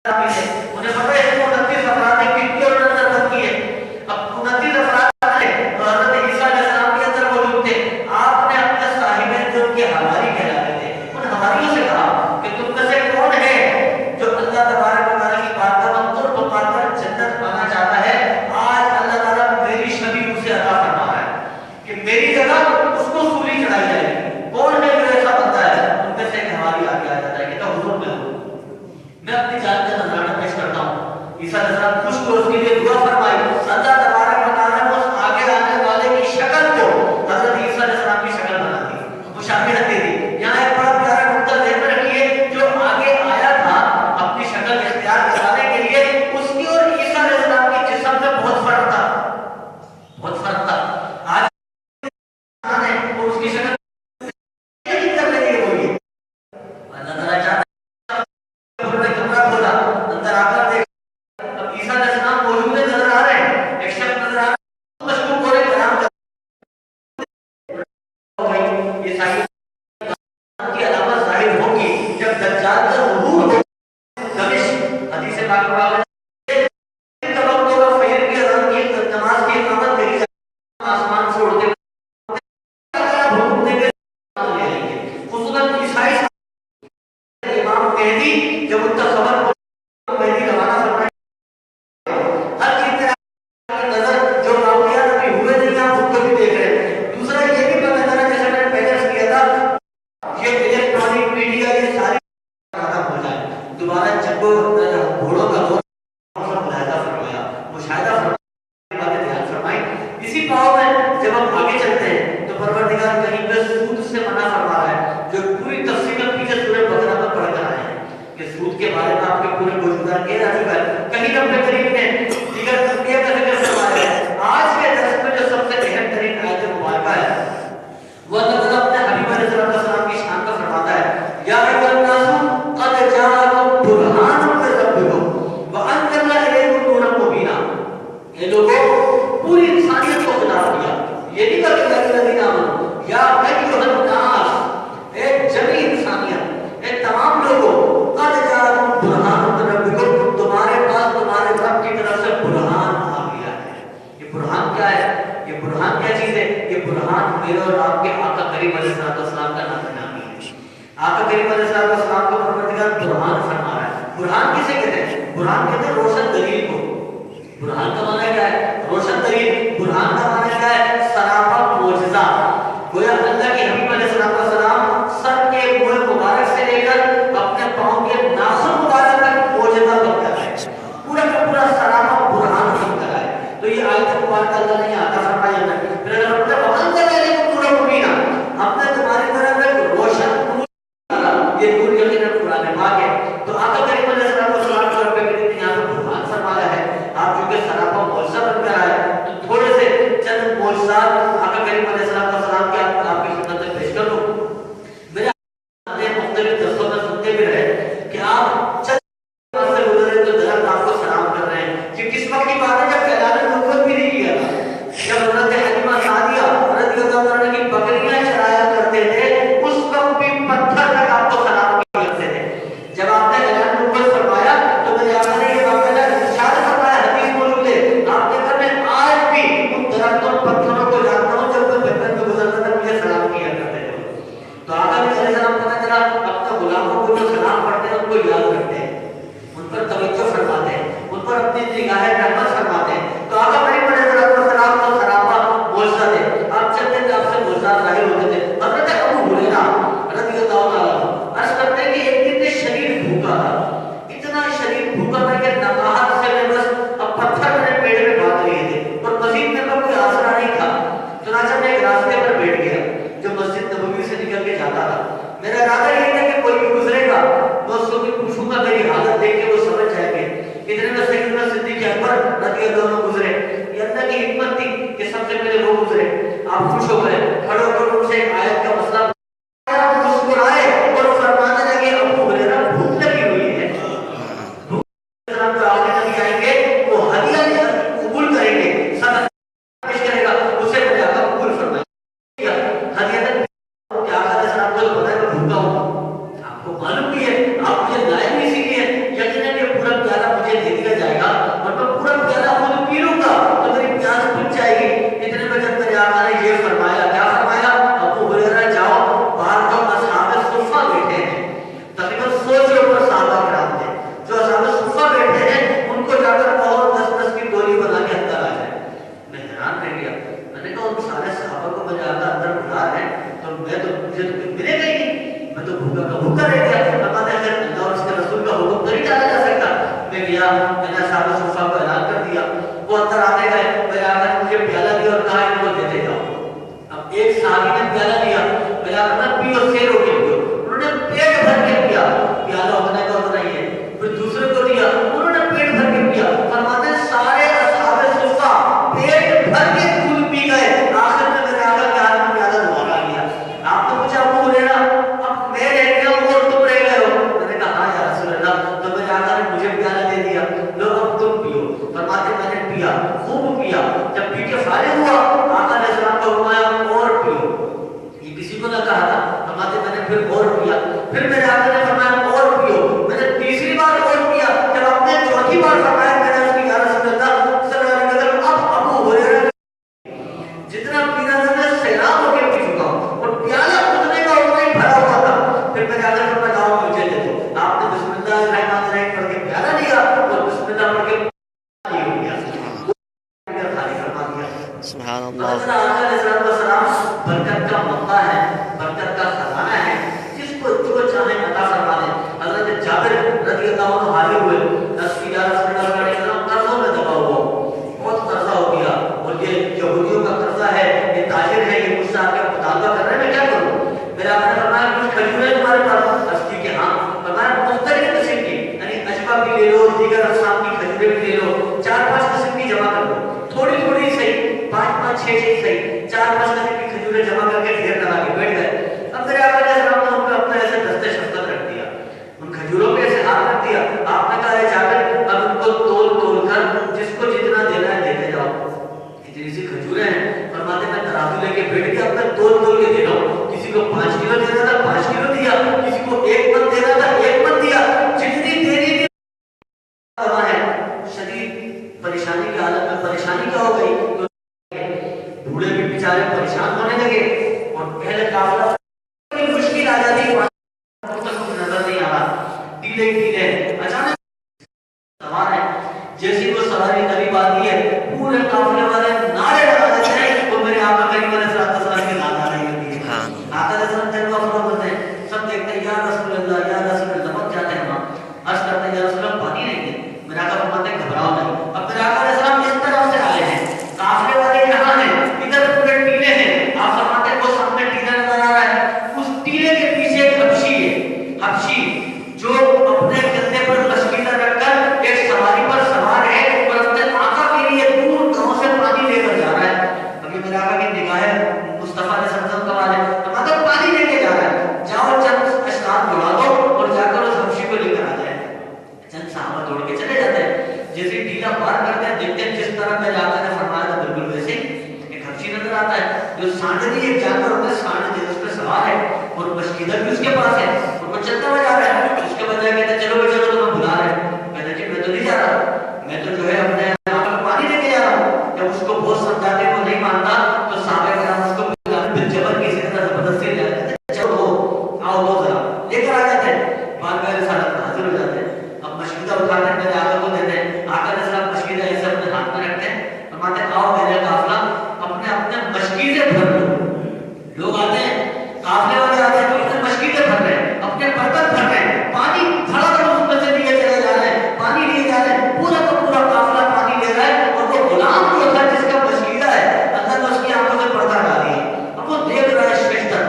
مجھے پتا ہے 29 افراد نے کٹی اور نظر بند کی ہے. اب 29 افراد نے حضرت عیسیٰ علیہ السلام کے اندر موجود تھے. آپ نے اپنے صاحبین جو ان کے حواری کہلاتے تھے ان حواریوں سے کہا کہ تم میں سے کون ہے جو اللہ تبارک و تعالیٰ کی بارگاہ میں قرب پا کر جنت پانا چاہتا ہے. آج اللہ تعالیٰ میری شبیہ اسے عطا فرما رہا ہے کہ میری جگہ اس کو سولی چڑھائی جائے گی. کون ہے جو ایسا بندہ ہے؟ ان میں سے ایک حواری آگے آ جاتا ہے کہ حضور میں اپنی جان کا نذرانہ پیش کرتا ہوں. عیسیٰ علیہ السلام خوش کو اس کے لیے دعا فرمائی. اللہ تبارک و تعالیٰ نے اس آگے آنے والے کی شکل کو حضرت عیسیٰ علیہ السلام کی شکل بنا دی, مشابہت دے دی. یہاں ایک بڑا پیارا نقطہ ذہن میں رکھیے, جو آگے آیا تھا اپنی شکل اختیار کرانے کے لیے, اس کی اور عیسیٰ علیہ السلام کے جسم میں بہت فرق تھا, بہت فرق تھا. آج اس کی شکل کرنے کے لیے وہی اللہ تعالیٰ چاہتا معلوم بھی ہے آپ مجھے لائے بھی اسی لیے یقیناً یہ پورا آقا نے مجھے پیالہ دے دیا، لو اب تم پیو. فرماتے میں نے پیا، خوب پیا. جب پی کے فارغ ہوا آقا علیہ السلام کو فرمایا اور پیو. یہ کسی کو نہ کہا تھا. فرماتے میں نے پھر اور پیا. پھر میرے آقا نے فرمایا اور پیو. میں نے تیسری بار اور پیا. جب آپ نے چوتھی بار فرمایا میں نے اس کی یا رسول اللہ صلی اللہ علیہ وسلم اب ابو ہریرہ جتنا پینا تھا میں سیراب ہو کے پی چکا ہوں اور پیالہ اتنے کا اتنا ہی بھرا ہوا تھا. پھر میرے آقا نے فرمایا لاؤ مجھے دے دو. آپ نے بسم اللہ الرحمن الرحیم پڑھ کے پیالہ لیا اور بسم اللہ پڑھ کے سبحان اللہ. برکت کا موقع ہے، برکت کا خزانہ ہے، جس کو جو چاہے عطا فرما دے. حضرت جابر رضی اللہ عنہ حاضر ہوئے، یا رسول اللہ علیہ وسلم قرضوں میں دبا ہوا، بہت قرضہ ہو گیا اور یہ یہودیوں کا قرضہ ہے، یہ تاجر ہے، یہ مجھ سے آ کے مطالبہ کر رہے ہیں، میں کیا کروں؟ میرے آقا نے فرمایا کچھ کھجوریں تمہارے پاس؟ عرض کی کہ ہاں. فرمایا مختلف قسم کی، یعنی اجوا بھی لے لو، دیگر اقسام کی کھجوریں بھی لے لو، 4-5 قسم کی جمع کر لو، تھوڑی تھوڑی صحیح، 5-5 6 صحیح، 4-5 قسم کی کھجوریں جمع کر کے ڈھیر لگا کے بیٹھ گئے. اب میرے آقا علیہ السلام نے ان کو اپنا ایسے دستے شفقت رکھ دیا، ان کھجوروں پہ ایسے ہاتھ رکھ دیا. آپ نے کہا ہے جابر اب ان کو تول کر جس کو جتنا دینا ہے دیتے جاؤ. اتنی سی کھجوریں ہیں. فرماتے میں ترازو لے کے بیٹھ کے اب میں تول کے دے رہا ہوں. کسی کو 5 کلو دینا تھا 5 کلو دیا، کسی کو 1 من دینا تھا 1 من دیا. جتنی دینی تھی شدید پریشانی کی حالت میں پریشانی کیا ہو گئی تو بوڑھے بھی بیچارے پریشان ہونے لگے اور پہلے قافلہ مشکل آ جاتی ہے، نظر نہیں آ رہا، ڈیلے اچانک سوار ہے. جیسی وہ سواری قریب آتی ہے پورے قافلے والے نعرے لگا دیتے ہیں. وہ میرے آقا کریم علیہ السلام کی نعت آ رہی ہوتی ہے. آقا علیہ السلام جب وفا ہوتے ہیں سب دیکھتے ہیں یا رسول اللہ یا رسول اللہ، بہت جاتے ہیں وہاں عرض کرتے ہیں یا رسول اللہ پانی نہیں دے. میرے آقا فرماتے ہیں گھبراؤ نہیں. اب میرے آقا علیہ السلام اس طرف سے آئے ہیں، قافلے والے یہاں ہیں، ادھر پورے ٹیلے ہیں. آپ فرماتے ہیں وہ سامنے ٹیلا نظر آ رہا ہے، اس ٹیلے کے پیچھے ایک حبشی ہے، حبشی جو اپنے کندھے پر مشکیزہ رکھ کر ایک سواری پر سوار ہے اور اپنے آقا کے لیے دور گاؤں سے پانی لے کر جا رہا ہے. ابھی میرے آقا کی نگاہیں مصطفیٰ علیہ السلام کا والے مطلب پانی لے کے جا رہا ہے. جاؤ چند اشکال دوڑا دو اور جا کر اس حبشی کو لے کر آ جائے. چند صحابہ دوڑ کے چلے جاتے ہیں. جیسے ٹیلا پار کرتے ہیں دیکھتے ہیں جس طرح میرے آقا نے فرمایا تھا بالکل ویسے ایک حبشی نظر آتا ہے جو سانڈلی ایک جانور ہوتا ہے، سانڈلی اس پہ سوار ہے اور مشکیزہ بھی اس کے پاس ہے اور وہ چلتا ہوا جا رہا ہے. اس کے بعد کہتے ہیں چلو چلو تمہیں بلا رہے ہیں. کہتے ہیں کہ میں تو نہیں جا رہا، میں تو جو ہے اپنے آقا کو پانی لے کے جا رہا ہوں. جب اس کو بہت سمجھاتے ہیں وہ نہیں مانتا تو صحابہ کرام اس کو بالجبر کسی طرح زبردستی لے جاتے ہیں. چلو آؤ دو ذرا لے کر آ جاتے ہیں. بعد میں رسالت حاضر ہو جاتے ہیں. اب مشکیزہ اٹھاتے ہیں میرے آقا کو دیتے ہیں. آقا علیہ السلام مشکیزہ ایسے اپنے ہاتھ میں رکھتے ہیں. فرماتے ہیں آؤ میرے قافلہ اپنے اپنے مشکیزے بھر لو. لوگ آتے ہیں قافلے والے آتے ہیں تو اپنے مشکیزے بھر رہے ہیں، اپنے برتن بھر رہے ہیں، پانی بھرا کر اس میں سے لیے چلے جا رہے ہیں، پانی لیے جا رہے ہیں. پورا کا پورا قافلہ پانی لے رہا ہے اور وہ غلام جو تھا جس کا مشکیزہ ہے اللہ نے اس کی آنکھوں سے پردہ ہٹا دیا. اب وہ دیکھ رہا ہے شیشتر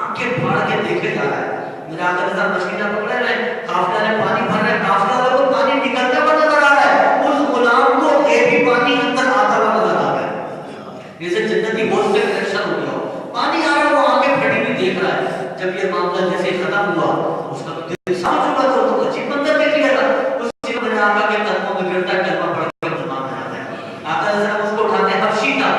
آنکھیں پھاڑ کے دیکھے جا رہا ہے. میرے آقا کے ساتھ مشکیزہ پکڑے ہوئے ہیں، قافلے والے پانی بھر رہے ہیں، قافلے والے کو پانی نکلتا ہوا نظر آ رہا ہے، اس غلام کو ایک بھی پانی اندر آتا ہوا نظر آ رہا ہے. جیسے جنتی بہت سے ریئیکشن ہو گیا ہو، پانی آ رہا ہے وہ آنکھیں پھٹی ہوئی دیکھ رہا ہے. جب یہ معاملہ جیسے ختم ہوا اس کا دل صاف چکا تھا، اس کو عجیب منظر دیکھ لیا تھا. اس چیز میں آقا کے قدموں میں گرتا ہے، کلمہ پڑھ کے مسلمان ہو جاتا ہے. آقا علیہ السلام اس کو اٹھاتے ہیں، حبشی تھا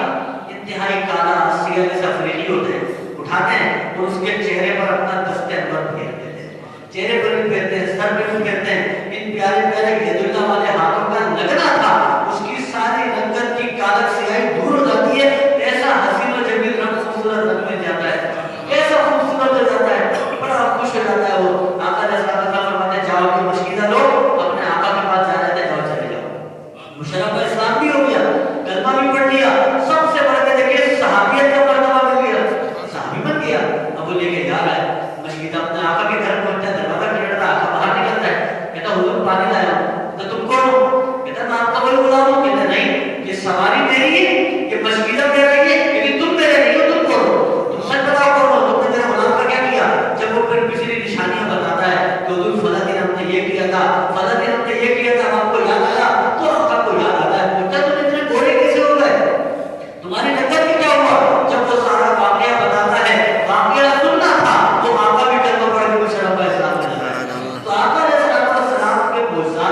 انتہائی کالا سیاہ جیسے افریقی ہوتے ہیں، اٹھاتے ہیں اور اس کے چہرے پر اپنا دست انور پھیر دیتے ہیں. چہرے پر بھی پھیرتے ہیں، سر پہ بھی پھیرتے ہیں. ان پیارے پیارے ید اللہ والے ہاتھوں کا لگنا تھا اس کی ساری رنگت کی کالک سیاہی دور ہو جاتی ہے. ایسا حسین و جمیل رنگ خوبصورت رنگ میں جاتا ہے، ایسا خوبصورت ہو جاتا ہے، بڑا خوش ہو جاتا ہے. وہ آقا علیہ السلام فرماتے ہیں جاؤ کہ مشکیزہ لو اپنے آقا کے پاس جا رہے تھے، جاؤ چلے جاؤ. مشرف اسلام بھی ہو گیا، کلمہ بھی پڑھ لیا، سب سے بڑھ کے دیکھیے صحابیت کا مرتبہ مل گیا، صحابی بن گیا. اب وہ لے کے جا رہا ہے مشکیزہ اپنے آقا کے گھر پہنچتا ہے، دروازہ کھڑتا ہے، آقا باہر نکلتا ہے. کہتا حضور پانی لایا ہوں. تو تم کون ہو؟ کہتا میں آپ کا ولی غلام ہوں. کہتا نہیں یہ سواری میری ہے، یہ مشکیزہ میرا ہی ہے، لیکن تم میرے نہیں ہو. تم کون ہو؟ تم سچ بتاؤ کون ہو؟ تم نے میرے غلام کا کیا کیا؟ جب وہ پھر پچھلی نشانیاں بتاتا ہے کہ حضور فلاں دن ہم نے یہ کیا تھا، فلاں دن ہم نے یہ کیا تھا، آپ کو یاد آیا تو آقا کو یاد آتا ہے. پوچھتا تم اتنے گورے کیسے ہو گئے، تمہاری نظر میں کیا ہوا؟ جب وہ سارا واقعہ بتاتا ہے، واقعہ سننا تھا تو آقا بھی کلمہ پڑھ کے مشرف اسلام میں جاتا ہے. تو آقا علیہ السلام کے معجزات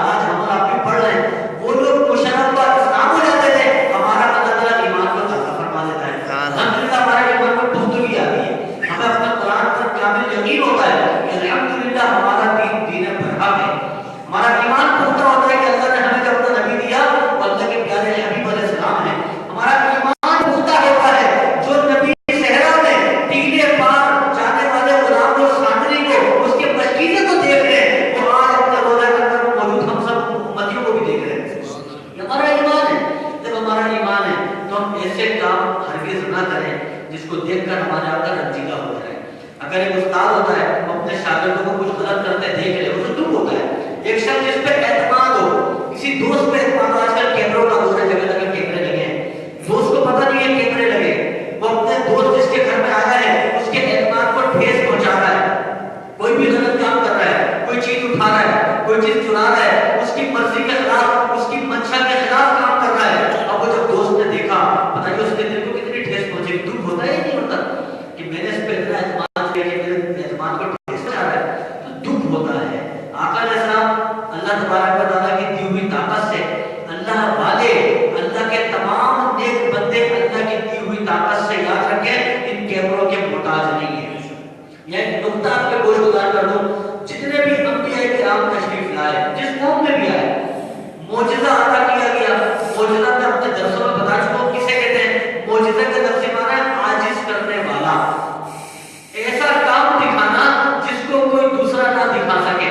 جس کو دیکھ کر ہمارے آپ کا رنجیدہ ہو جائے. اگر ایک استاد ہوتا ہے وہ اپنے شاگردوں کو کچھ غلط کرتے دیکھ لے اسے دکھ ہوتا ہے. ایک شخص جس پہ اعتماد ہو, کسی دوست پہ اعتماد ہو, آج کل کیمروں کا دور ہے, جگہ جگہ کیمرے لگے ہیں, دوست کو پتہ نہیں ہے کیمرے لگے, وہ اپنے دوست جس کے گھر میں آیا ہے اس کے اعتماد کو ٹھیس پہنچا رہا ہے. کوئی بھی غلط کام کر رہا ہے, کوئی چیز اٹھا رہا ہے, کوئی چیز چرا رہا ہے, اس کی مرضی کے خلاف, اس کی منشا کے خلاف کام کر رہا ہے. اب وہ جب دوست نے دیکھا, بتائیے اس کے دل کو کتنی ٹھیس پہنچے, دکھ ہوتا ہے یا نہیں ہوتا کہ میں نے اس پہ اتنا اعتماد کیا کہ میرے اعتماد کو ٹھیس پہنچا رہا ہے, تو دکھ ہوتا ہے. آقا علیہ السلام اللہ تبارک و تعالیٰ کی دی ہوئی طاقت سے, اللہ والے, اللہ کے تمام نیک بندے اللہ کی دی ہوئی طاقت سے, یاد رکھیں ان کیمروں کے محتاج نہیں ہیں. یہ ایک نقطہ آپ کے گوش گزار کر دوں, جتنے بھی انبیاء کرام تشریف لائے, جس قوم میں بھی آئے, معجزہ عطا کیا گیا. معجزہ میں اپنے درسوں میں بتا چکا ہوں کسے کہتے ہیں. معجزہ کا لفظ معنی ہے عاجز کرنے والا, ایسا کام دکھانا جس کو کوئی دوسرا نہ دکھا سکے,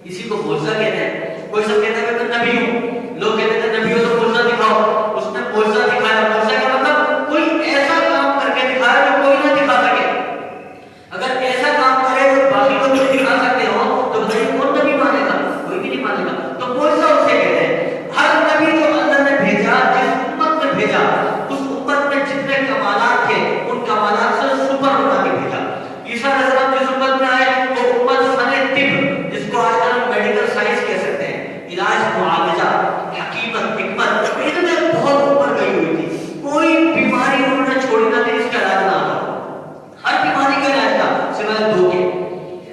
اسی کو معجزہ کہتے ہیں. کوئی سب کہتا ہے کہ میں نبی ہوں, لوگ کہتے ہیں نبی ہو تو معجزہ دکھاؤ, اس نے معجزہ دکھایا. معجزہ کا مطلب کوئی ایسا کام کر کے دکھایا جو کوئی نہ دکھا سکے. اگر ایسا کام کرے جو باقی لوگ نہیں دکھا سکتے ہو تو بتائیے کون نبی مانے گا, کوئی بھی نہیں مانے گا. تو معجزہ اسے کہتے ہیں. ہر نبی جو اللہ نے بھیجا, جس امت میں بھیجا, اس امت میں جتنے کمالات تھے ان کمالات سے سپر بنا کے بھیجا. عیسیٰ علیہ السلام جس امت میں آئے وہ امت فن طب, جس کو آج کل میڈیکل سائنس کہہ سکتے ہیں, علاج, معالجہ, حکیمت, حکمت, ان میں بہت اوپر گئی ہوئی تھی. کوئی بیماری انہوں نے چھوڑی نہ تھی اس کا علاج نہ تھا. ہر بیماری کا علاج تھا سوائے دو کے,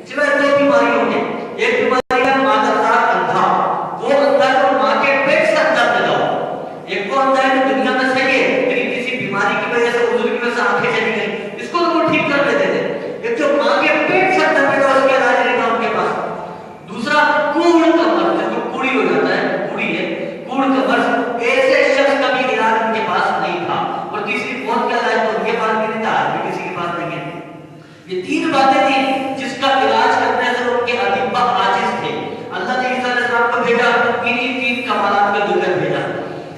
سوائے دو بیماریوں کے. ایک بیماری کا مادردار اندھا, وہ اندھا جو ماں کے پیٹ سے اندر پیدا ہو. ایک وہ اندھا ہے جو دنیا میں صحیح ہے لیکن کسی بیماری کی وجہ سے, عذر کی وجہ سے آنکھیں چلی گئی, اس کو تو وہ ٹھیک کر لیتے تھے. ایک جو ماں کے پیٹ سے اندر پیدا ہو, اس کا علاج نہیں تھا ان کے پاس. دوسرا کوڑ کا مرض, جس کو کوڑی ہو جاتا ہے, کوڑی ہے, کوڑ کا مرض, ایسے شخص کا بھی علاج ان کے پاس نہیں تھا. اور تیسری موت کا علاج تو ان کے پاس بھی نہیں تھا, آج بھی کسی کے پاس نہیں ہے. یہ تین باتیں تھیں جس کا علاج کرنے سے ان کے اطباء عاجز تھے. اللہ نے عیسیٰ علیہ السلام کو بھیجا, انہی تین کمالات کا ذکر بھیجا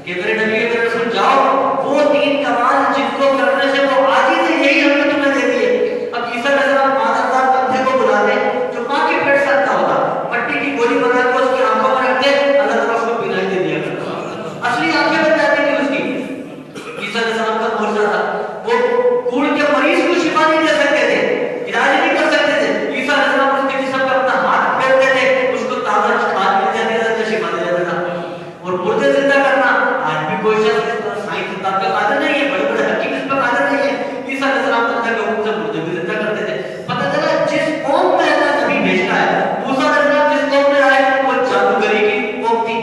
کہ میرے نبی, میرے رسول, جاؤ وہ تین کمال جن کو کرنے سے وہ عاجز ہے, یہی ہم نے تمہیں دے دیے. اب عیسیٰ علیہ السلام مادردار اندھے کو بلاتے جو ماں کے پیٹ سے اندھا ہوتا, مٹی کی گولی بنا کے اس کی آنکھوں میں رکھتے, اللہ تعالیٰ اس کو بینائی دے دیا کرتا, اصلی آنکھیں بن جاتی تھی اس کی. عیسیٰ علیہ السلام کا معجزہ تھا. وہ کوڑ کے مریض کو شفا نہیں دے سکتے تھے, علاج نہیں کر سکتے تھے. عیسیٰ علیہ السلام اس کے جسم پہ اپنا ہاتھ پھیرتے تھے, اس کو تازہ کھاد مل جاتی تھی, شفا دے جاتا تھا. اور مردے زندہ کرنا, آج بھی کوئی شخص سائنس کتاب پہ قادر نہیں ہے, بڑے بڑے حکیم اس پہ قادر نہیں ہے. عیسیٰ علیہ السلام اللہ کے حکم سے مردے بھی زندہ کرتے تھے. پتہ چلا جس قوم میں اللہ نبی بھیجتا ہے, موسیٰ علیہ السلام جس قوم میں آئے وہ جادوگری کی قوم تھی,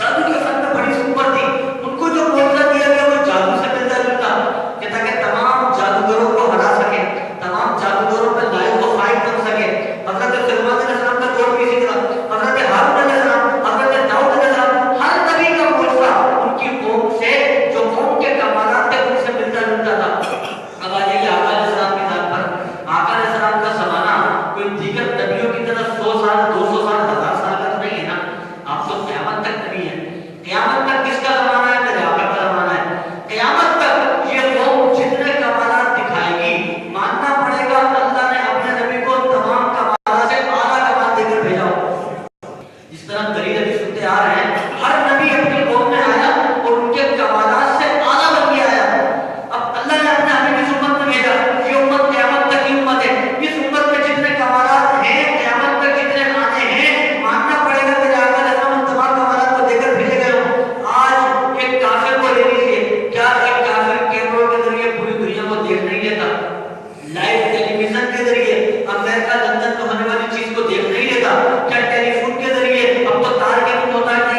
جادو کے فن میں بڑی سپر تھی. ان کو جو معجزہ دیا گیا وہ جادو سے ملتا جلتا کہ تاکہ تمام جادوگروں کو ہرا سکے, تمام جادوگروں پہ لائف و فائٹ بن سکے. حضرت سلیمان علیہ السلام کا دور بھی اسی طرح, حضرت ہارون علیہ السلام, حضرت داؤد علیہ السلام, ہر نبی کا معجزہ ان کی قوم سے, جو قوم کے کمالات تھے ان سے ملتا جلتا تھا. اب آ جائیے آقا علیہ السلام کی ذات پر. آقا علیہ السلام کا زمانہ کوئی دیگر نبیوں کی طرح 100 سال, 200 سال, 1000 سال کا تو نہیں ہے نا. آپ تو قیامت تک نبی ہیں. قیامت تک کس کا زمانہ ہے؟ میرے آقا کا زمانہ ہے. قیامت تک یہ قوم جتنے کمالات دکھائے گی, ماننا پڑے گا اللہ نے اپنے نبی کو تمام کمالات سے اعلیٰ کمال دے کر بھیجا. جس طرح دلیل ابھی سنتے آ رہے ہیں, ہر نبی اپنی قوم میں آیا اور ان کے کمالات سے اعلیٰ بن کے آیا. اب اللہ نے اپنے حبیب اس امت میں بھیجا, یہ امت قیامت تک کی امت ہے. اس امت میں جتنے کمالات ہیں, قیامت تک جتنے آنے ہیں, ماننا پڑے گا کہ آقا علیہ السلام تمام کمالات کو دے کر بھیجے گئے ہوں. آج ایک کافر کو لے لیجیے, کیا ایک کافر کیمروں کے ذریعے پوری دنیا کو دیکھ نہیں لیتا؟ لائیو ٹیلی ویژن کے ذریعے امریکہ لندن میں ہونے والی چیز کو دیکھ نہیں لیتا؟ کیا ٹیلی فون کے ذریعے, اب تو تار کے بھی ہوتا ہے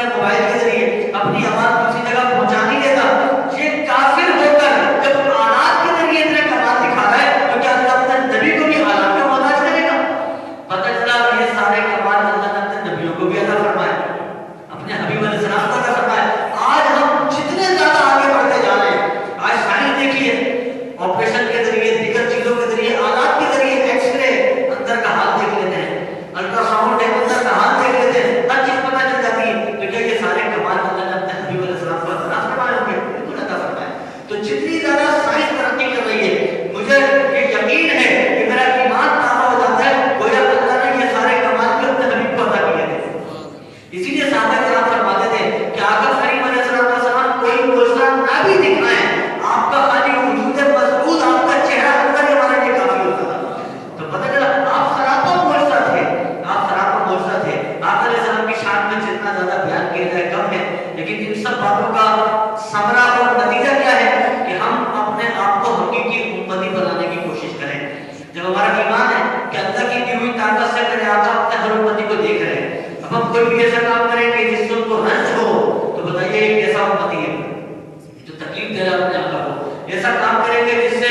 اسی لیے صحابہ کرام فرماتے تھے کہ آقا کریم علیہ السلام کوئی معجزہ نہ بھی دکھائیں، آپ کا خالی وجود مسعود، آپ کا چہرہ اندر ہمارے لیے کافی ہوتا تھا۔ تو پتہ چلا آپ سراپا معجزہ تھے، آپ سراپا معجزہ تھے۔ آقا علیہ السلام کی شان میں جتنا زیادہ بیان کیا جائے کم ہے، لیکن ان سب باتوں کا ثمرہ اور نتیجہ کیا ہے کہ ہم اپنے آپ کو حقیقی امتی بنانے کی کوشش کریں۔ جب ہمارا ایمان ہے کہ اللہ کی دی ہوئی طاقت سے میرے آقا اپنے ہر امتی کو دیکھ رہے ہیں، اب ہم کوئی بھی ایسا کام کریں گے جس سے ان کو رنج ہو، تو بتائیے ایک ایسا امتی ہے جو تکلیف دے رہا ہے اپنے آقا کو، ایسا کام کریں گے جس سے